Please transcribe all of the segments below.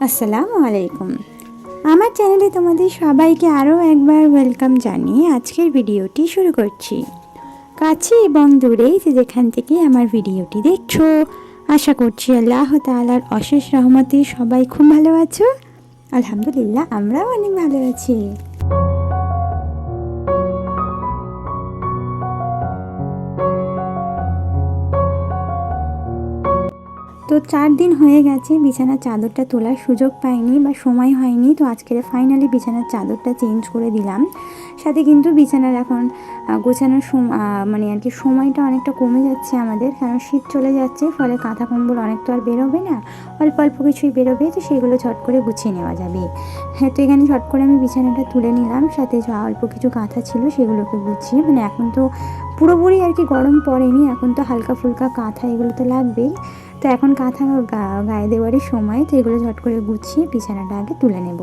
আসসালামু আলাইকুম। আমার চ্যানেলে তোমাদের সবাইকে আরও একবার ওয়েলকাম জানিয়ে আজকের ভিডিওটি শুরু করছি। কাছে এবং দূরে যেখান থেকে আমার ভিডিওটি দেখছো, আশা করছি আল্লাহ তাআলার অশেষ রহমতে সবাই খুব ভালো আছো। আলহামদুলিল্লাহ, আমরাও অনেক ভালো আছি। তো 4 দিন হয়ে গেছে বিছানার চাদরটা তোলার সুযোগ পাইনি বা সময় হয়নি। তো আজকে ফাইনালি বিছানার চাদরটা চেঞ্জ করে দিলাম। সাথে কিন্তু বিছানার এখন গোছানোর মানে আর কি সময়টা অনেকটা কমে যাচ্ছে আমাদের, কারণ শীত চলে যাচ্ছে, ফলে কাঁথা কম্বল অনেক তো আর বেরোবে না, অল্প অল্প কিছুই বেরোবে, তো সেগুলো ঝট করে গুছিয়ে নেওয়া যাবে। হ্যাঁ, তো এখানে ঝট করে আমি বিছানাটা তুলে নিলাম, সাথে যা অল্প কিছু কাঁথা ছিল সেগুলোকে গুছিয়ে, মানে এখন তো পুরোপুরি আর কি গরম পড়েনি, এখন তো হালকা ফুলকা কাঁথা এগুলো তো লাগবেই। তো এখন কাঁথা গায়ে দেওয়ারই সময়, তো এগুলো ঝট করে গুছিয়ে বিছানাটা আগে তুলে নেব।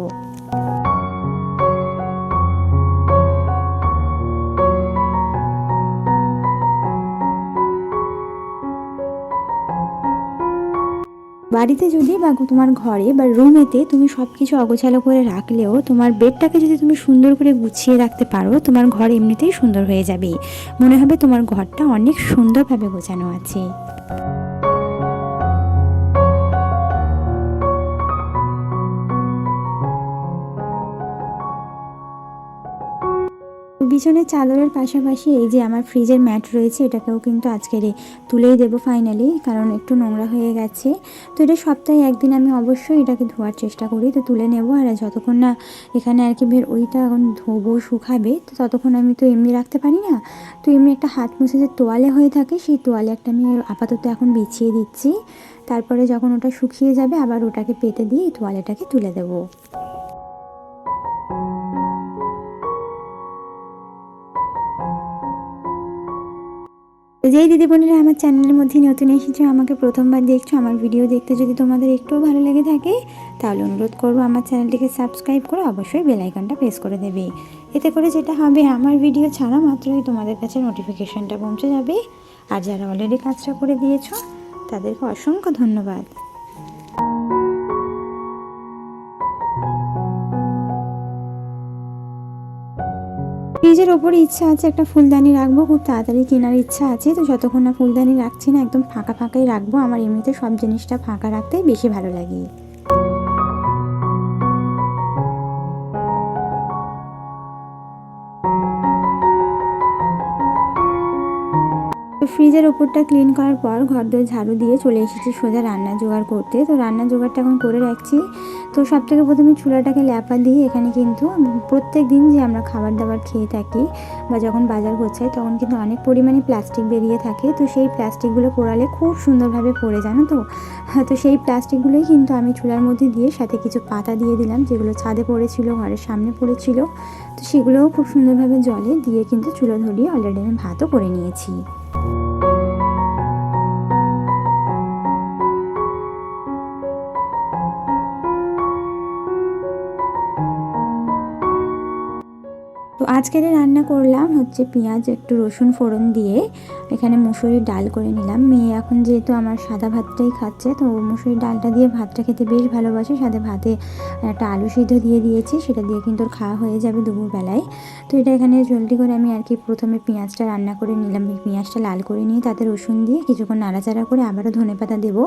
বাড়িতে যদি বা তোমার ঘরে বা রুমেতে তুমি সব কিছু অগোছালো করে রাখলেও তোমার বেডটাকে যদি তুমি সুন্দর করে গুছিয়ে রাখতে পারো, তোমার ঘর এমনিতেই সুন্দর হয়ে যাবে, মনে হবে তোমার ঘরটা অনেক সুন্দরভাবে গোছানো আছে। বিছানার চাদরের পাশাপাশি এই যে আমার ফ্রিজের ম্যাট রয়েছে, এটাকেও কিন্তু আজকের তুলেই দেবো ফাইনালি, কারণ একটু নোংরা হয়ে গেছে। তো এটা সপ্তাহে একদিন আমি অবশ্যই এটাকে ধোয়ার চেষ্টা করি, তো তুলে নেবো। আর যতক্ষণ না এখানে আর কি ওইটা এখন ধোবো, শুকাবে, তো ততক্ষণ আমি তো এমনি রাখতে পারি না। তো এমনি একটা হাত মুছে যে তোয়ালে হয়ে থাকে, সেই তোয়ালে একটা আমি আপাতত এখন বিছিয়ে দিচ্ছি। তারপরে যখন ওটা শুকিয়ে যাবে আবার ওটাকে পেতে দিয়ে এই তোয়ালেটাকে তুলে দেবো। তো যেই দিদিবোনেরা আমার চ্যানেলের মধ্যে নতুন এসেছো, আমাকে প্রথমবার দেখছো, আমার ভিডিও দেখতে যদি তোমাদের একটুও ভালো লেগে থাকে, তাহলে অনুরোধ করবো আমার চ্যানেলটিকে সাবস্ক্রাইব করে অবশ্যই বেল আইকনটা প্রেস করে দেবে। এতে করে যেটা হবে, আমার ভিডিও ছাড়া মাত্রই তোমাদের কাছে নোটিফিকেশনটা পৌঁছে যাবে। আর যারা অলরেডি কাজটা করে দিয়েছো, তাদেরকে অসংখ্য ধন্যবাদ। ফ্রিজের ওপরে ইচ্ছা আছে একটা ফুলদানি রাখবো, খুব তাড়াতাড়ি কেনার ইচ্ছা আছে। তো যতক্ষণ না ফুলদানি রাখছি না, একদম ফাঁকা ফাঁকাই রাখবো। আমার এমনিতে সব জিনিসটা ফাঁকা রাখতেই বেশি ভালো লাগে। তো ফ্রিজের ওপরটা ক্লিন করার পর ঘরদোর ঝাড়ু দিয়ে চলে এসেছি সোজা রান্না জোগাড় করতে। তো রান্না জোগাড়টা এখন করে রাখছি। তো সবথেকে প্রথমে চুলাটাকে ল্যাপা দিয়ে এখানে কিন্তু প্রত্যেক দিন যে আমরা খাবার দাবার খেয়ে থাকি বা যখন বাজার গোছাই, তখন কিন্তু অনেক পরিমাণে প্লাস্টিক বেরিয়ে থাকে। তো সেই প্লাস্টিকগুলো পোড়ালে খুব সুন্দরভাবে পড়ে, জানো তো। তো সেই প্লাস্টিকগুলোই কিন্তু আমি চুলার মধ্যে দিয়ে সাথে কিছু পাতা দিয়ে দিলাম, যেগুলো ছাদে পড়েছিল, ঘরের সামনে পড়েছিল। তো সেগুলোও খুব সুন্দরভাবে জলে দিয়ে কিন্তু চুলো ধরিয়ে অলরেডি আমি ভাতও করে নিয়েছি। তো আজকের রান্না করলাম হচ্ছে পেঁয়াজ একটু রসুন ফোড়ন দিয়ে এখানে মুসুরির ডাল করে নিলাম। মেয়ে এখন যেহেতু আমার সাদা ভাতটাই খাচ্ছে, তো মুসুরির ডালটা দিয়ে ভাতটা খেতে বেশ ভালোবাসে। সাথে ভাতে একটা আলু সিদ্ধ দিয়ে দিয়েছি, সেটা দিয়ে কিন্তু ওর খাওয়া হয়ে যাবে দুপুরবেলায়। তো এটা এখানে জলদি করে আমি আর কি প্রথমে পেঁয়াজটা রান্না করে নিলাম। পেঁয়াজটা লাল করে নিয়ে তাতে রসুন দিয়ে কিছুক্ষণ নাড়াচাড়া করে আবারও ধনেপাতা দেবো,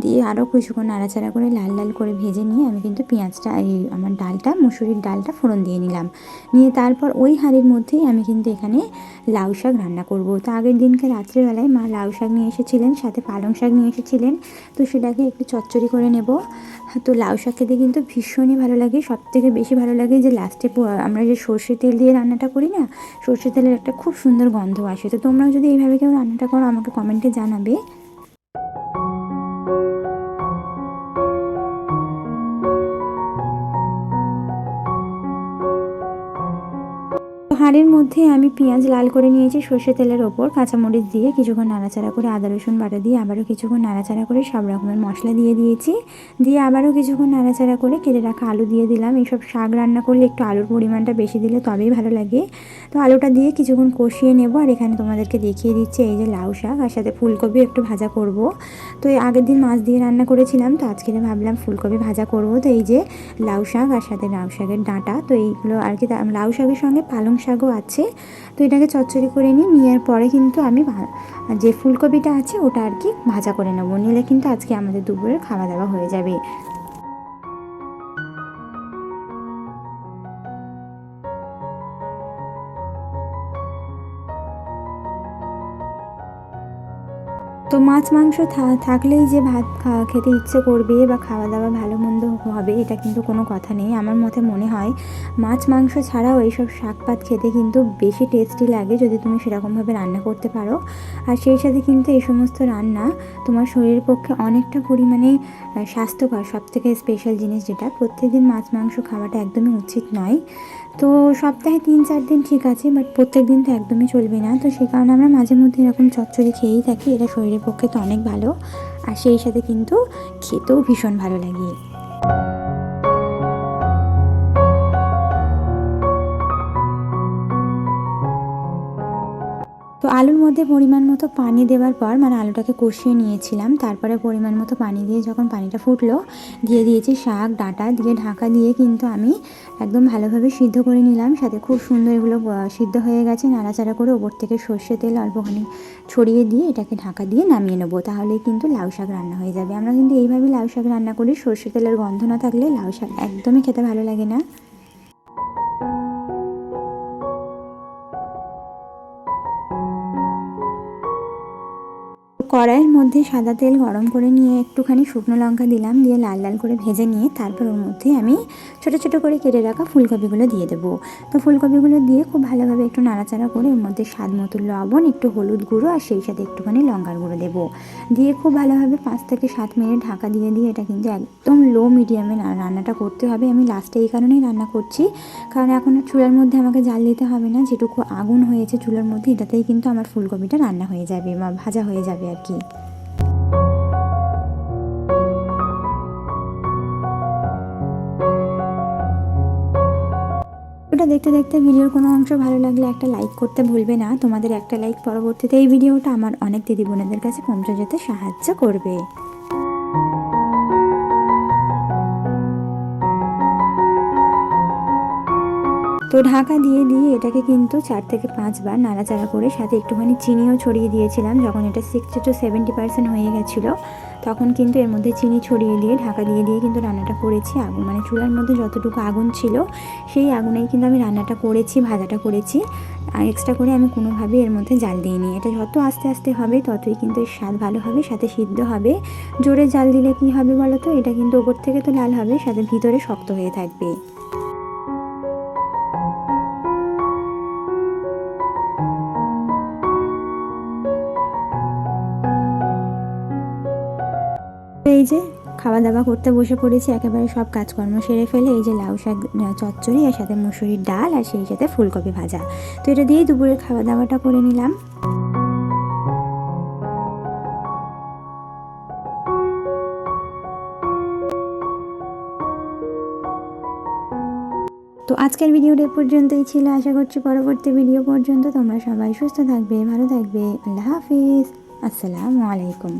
দিয়ে আরও কিছুক্ষণ নাড়াচাড়া করে লাল লাল করে ভেজে নিয়ে আমি কিন্তু পেঁয়াজটা এই আমার ডালটা মুসুরির ডালটা ফোড়ন দিয়ে নিলাম। নিয়ে তারপর ওই হাঁড়ির মধ্যেই আমি কিন্তু এখানে লাউ শাক রান্না করব। তো আগের দিনকে রাত্রেবেলায় মা লাউ শাক নিয়ে এসেছিলেন, সাথে পালং শাক নিয়ে এসেছিলেন। তো সেটাকে একটু চচ্চড়ি করে নেব। তো লাউ শাক খেতে কিন্তু ভীষণই ভালো লাগে। সবথেকে বেশি ভালো লাগে যে লাস্টে আমরা যে সর্ষে তেল দিয়ে রান্নাটা করি না, সর্ষে তেলের একটা খুব সুন্দর গন্ধ আসে। তো তোমরাও যদি এইভাবে কেউ রান্নাটা করো, আমাকে কমেন্টে জানাবে। হাঁড়ির মধ্যে আমি পেঁয়াজ লাল করে নিয়েছি সর্ষে তেলের ওপর, কাঁচামরিচ দিয়ে কিছুক্ষণ নাড়াচাড়া করে আদা রসুন বাটা দিয়ে আবারও কিছুক্ষণ নাড়াচাড়া করে সব রকমের মশলা দিয়ে দিয়েছি। দিয়ে আবারও কিছুক্ষণ নাড়াচাড়া করে কেটে রাখা আলু দিয়ে দিলাম। এইসব শাক রান্না করলে একটু আলুর পরিমাণটা বেশি দিলে তবেই ভালো লাগে। তো আলুটা দিয়ে কিছুক্ষণ কষিয়ে নেব। আর এখানে তোমাদেরকে দেখিয়ে দিচ্ছি এই যে লাউ শাক, আর সাথে ফুলকপি একটু ভাজা করব। তো এই আগের দিন মাছ দিয়ে রান্না করেছিলাম, তো আজকে ভাবলাম ফুলকপি ভাজা করব। তো এই যে লাউ শাক আর সাথে লাউ শাকের ডাঁটা, তো এইগুলো আর কি, লাউ শাকের সঙ্গে পালং শাকও আছে। তো এটাকে চচ্চড়ি করে নিই, নেওয়ার পরে কিন্তু আমি যে ফুলকপিটা আছে ওটা আর কি ভাজা করে নেবো, নিলে কিন্তু আজকে আমাদের দুপুরের খাওয়া দাওয়া হয়ে যাবে। তো মাছ মাংস থাকলেই যে ভাত খেতে ইচ্ছে করবে বা খাওয়া দাওয়া ভালো মন্দ হবে এটা কিন্তু কোনো কথা নেই। আমার মতে মনে হয় মাছ মাংস ছাড়াও এইসব শাক পাত খেতে কিন্তু বেশি টেস্টি লাগে যদি তুমি সেরকমভাবে রান্না করতে পারো। আর সেই সাথে কিন্তু এই সমস্ত রান্না তোমার শরীরের পক্ষে অনেকটা পরিমাণে স্বাস্থ্যকর। সবথেকে স্পেশাল জিনিস যেটা, প্রত্যেকদিন মাছ মাংস খাওয়াটা একদমই উচিত নয়। তো সপ্তাহে 3-4 দিন ঠিক আছে, বাট প্রত্যেক দিন তো একদমই চলবে না। তো সেই কারণে আমরা মাঝে মধ্যে এরকম চচ্চড়ি খেয়েই থাকি, এটা শরীরের পক্ষে তো অনেক ভালো। আর সেই সাথে কিন্তু খেতেও ভীষণ ভালো লাগে। তো আলুর মধ্যে পরিমাণ মতো পানি দেওয়ার পর, মানে আলুটাকে কষিয়ে নিয়েছিলাম, তারপরে পরিমাণ মতো পানি দিয়ে যখন পানিটা ফুটলো দিয়ে দিয়েছি শাক ডাঁটা, দিয়ে ঢাকা দিয়ে কিন্তু আমি একদম ভালোভাবে সিদ্ধ করে নিলাম। সাথে খুব সুন্দর এগুলো সিদ্ধ হয়ে গেছে। নাড়াচাড়া করে ওপর থেকে সর্ষে তেল অল্পখানি ছড়িয়ে দিয়ে এটাকে ঢাকা দিয়ে নামিয়ে নেবো, তাহলেই কিন্তু লাউ শাক রান্না হয়ে যাবে। আমরা কিন্তু এইভাবেই লাউ শাক রান্না করি, সর্ষে তেলের গন্ধ না থাকলে লাউ শাক একদমই খেতে ভালো লাগে না। কড়াইয়ের মধ্যে সাদা তেল গরম করে নিয়ে একটুখানি শুকনো লঙ্কা দিলাম, দিয়ে লাল লাল করে ভেজে নিয়ে তারপর ওর মধ্যে আমি ছোটো ছোটো করে কেটে রাখা ফুলকপিগুলো দিয়ে দেবো। তো ফুলকপিগুলো দিয়ে খুব ভালোভাবে একটু নাড়াচাড়া করে ওর মধ্যে স্বাদ মতো লবণ, একটু হলুদ গুঁড়ো আর সেই সাথে একটুখানি লঙ্কার গুঁড়ো দেবো। দিয়ে খুব ভালোভাবে 5 থেকে 7 মিনিট ঢাকা দিয়ে এটা কিন্তু একদম লো মিডিয়ামে রান্নাটা করতে হবে। আমি লাস্টে এই কারণেই রান্না করছি, কারণ এখন চুলার মধ্যে আমাকে জাল দিতে হবে না, যেটুকু আগুন হয়েছে চুলার মধ্যে এটাতেই কিন্তু আমার ফুলকপিটা রান্না হয়ে যাবে বা ভাজা হয়ে যাবে আর কি। ওটা দেখতে দেখতে ভিডিওর কোনো অংশ ভালো লাগলে একটা লাইক করতে ভুলবে না। তোমাদের একটা লাইক পরবর্তীতে এই ভিডিওটা আমার অনেক দিদি বোনেদের কাছে পৌঁছে যেতে সাহায্য করবে। তো ঢাকা দিয়ে এটাকে কিন্তু 4 থেকে 5 বার নাড়াচাড়া করে সাথে একটুখানি চিনিও ছড়িয়ে দিয়েছিলাম। যখন এটা 60 to 70% হয়ে গেছিলো তখন কিন্তু এর মধ্যে চিনি ছড়িয়ে দিয়ে ঢাকা দিয়ে কিন্তু রান্নাটা করেছি। আগুন মানে চুলার মধ্যে যতটুকু আগুন ছিল সেই আগুনেই কিন্তু আমি রান্নাটা করেছি, ভাজাটা করেছি। আর এক্সট্রা করে আমি কোনোভাবে এর মধ্যে জাল দিইনি। এটা যত আস্তে আস্তে হবে ততই কিন্তু এর স্বাদ ভালো হবে, সাথে সিদ্ধ হবে। জোরে জাল দিলে কি হবে বলো তো, এটা কিন্তু ওপর থেকে তো লাল হবে, সাথে ভিতরে শক্ত হয়ে থাকবে। এই যে খাওয়া দাওয়া করতে বসে পড়েছি, একেবারে সব কাজকর্ম সেরে ফেলে। এই যে লাউ শাক চচ্চড়ি আর সাথে মুসুরির ডাল আর সেই সাথে ফুলকপি ভাজা, তো এটা দিয়েই দুপুরের খাওয়া দাওয়াটা করে নিলাম। তো আজকের ভিডিওটা পর্যন্তই ছিল। আশা করছি পরবর্তী ভিডিও পর্যন্ত তোমরা সবাই সুস্থ থাকবে, ভালো থাকবে। আল্লাহ হাফিজ, আসসালামু আলাইকুম।